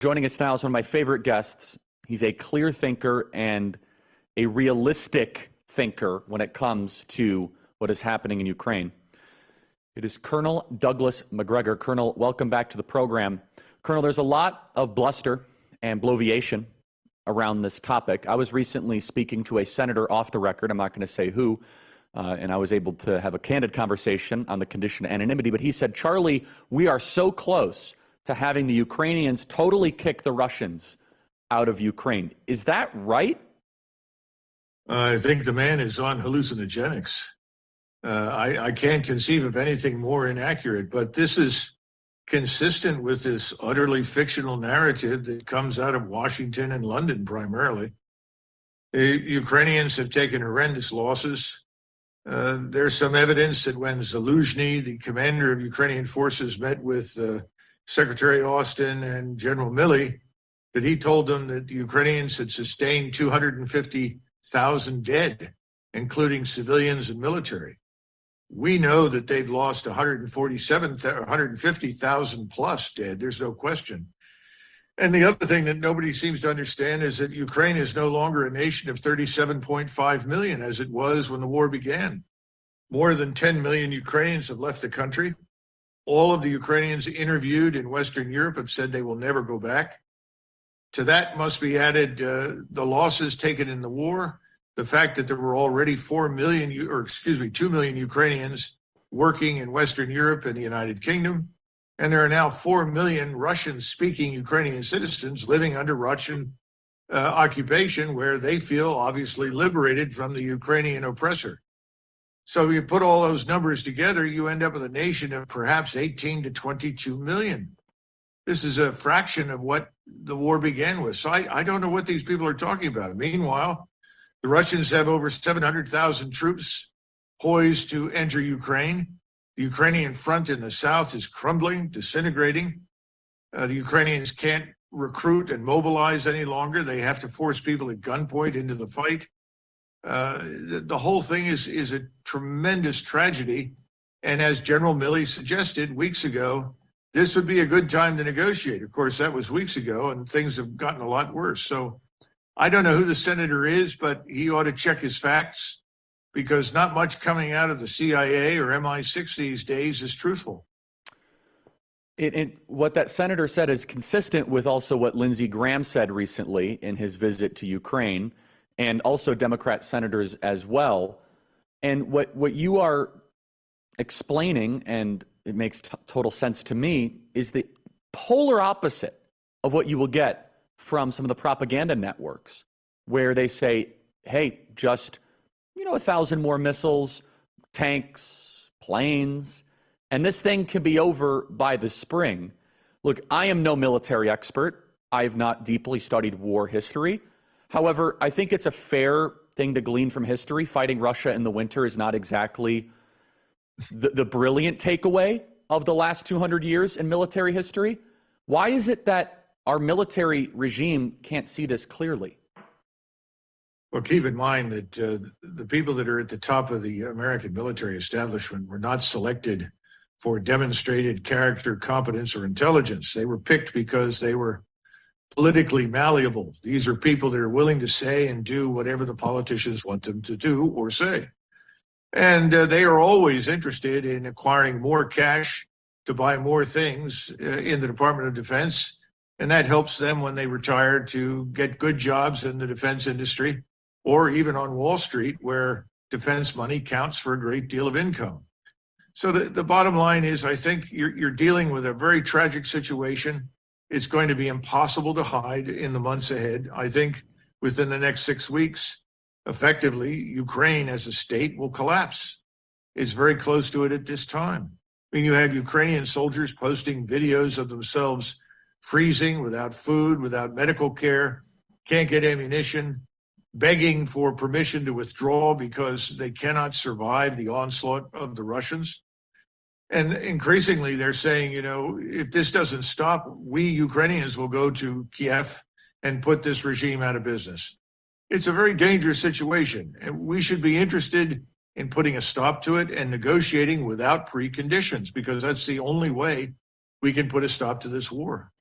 Joining us now is one of my favorite guests. He's a clear thinker and a realistic thinker when it comes to what is happening in Ukraine. It is Colonel Douglas MacGregor. Colonel, welcome back to the program. Colonel, there's a lot of bluster and bloviation around this topic. I was recently speaking to a senator off the record, I'm not going to say who, and I was able to have a candid conversation on the condition of anonymity, but he said, Charlie, we are so close to having the Ukrainians totally kick the Russians out of Ukraine. Is that right? I think the man is on hallucinogenics. I can't conceive of anything more inaccurate, but this is consistent with this utterly fictional narrative that comes out of Washington and London primarily. The Ukrainians have taken horrendous losses. There's some evidence that when Zaluzhny, the commander of Ukrainian forces, met with Secretary Austin and General Milley, that he told them that the Ukrainians had sustained 250,000 dead, including civilians and military. We know that they've lost 150,000 plus dead. There's no question. And the other thing that nobody seems to understand is that Ukraine is no longer a nation of 37.5 million as it was when the war began. More than 10 million Ukrainians have left the country. All of the Ukrainians interviewed in Western Europe have said they will never go back. To that must be added the losses taken in the war, the fact that there were already 2 million Ukrainians working in Western Europe and the United Kingdom, and there are now 4 million Russian-speaking Ukrainian citizens living under Russian occupation, where they feel obviously liberated from the Ukrainian oppressor. So you put all those numbers together, you end up with a nation of perhaps 18 to 22 million. This is a fraction of what the war began with. So I don't know what these people are talking about. Meanwhile, the Russians have over 700,000 troops poised to enter Ukraine. The Ukrainian front in the south is crumbling, disintegrating. The Ukrainians can't recruit and mobilize any longer. They have to force people at gunpoint into the fight. The whole thing is a tremendous tragedy. And as General Milley suggested weeks ago, this would be a good time to negotiate. Of course, that was weeks ago, and things have gotten a lot worse. So I don't know who the senator is, but he ought to check his facts, because not much coming out of the CIA or MI6 these days is truthful. What that senator said is consistent with also what Lindsey Graham said recently in his visit to Ukraine, and also Democrat senators as well. And what you are explaining, and it makes total sense to me, is the polar opposite of what you will get from some of the propaganda networks, where they say, hey, just 1,000 more missiles, tanks, planes, and this thing can be over by the spring. Look, I am no military expert. I've not deeply studied war history. However, I think it's a fair thing to glean from history. Fighting Russia in the winter is not exactly the brilliant takeaway of the last 200 years in military history. Why is it that our military regime can't see this clearly? Well, keep in mind that the people that are at the top of the American military establishment were not selected for demonstrated character, competence, or intelligence. They were picked because they were politically malleable. These are people that are willing to say and do whatever the politicians want them to do or say. And they are always interested in acquiring more cash to buy more things in the Department of Defense. And that helps them when they retire to get good jobs in the defense industry, or even on Wall Street, where defense money counts for a great deal of income. So the bottom line is, I think you're dealing with a very tragic situation. It's going to be impossible to hide in the months ahead. I think within the next 6 weeks, effectively, Ukraine as a state will collapse. It's very close to it at this time. I mean, you have Ukrainian soldiers posting videos of themselves freezing, without food, without medical care, can't get ammunition, begging for permission to withdraw because they cannot survive the onslaught of the Russians. And increasingly, they're saying, if this doesn't stop, we Ukrainians will go to Kiev and put this regime out of business. It's a very dangerous situation, and we should be interested in putting a stop to it and negotiating without preconditions, because that's the only way we can put a stop to this war.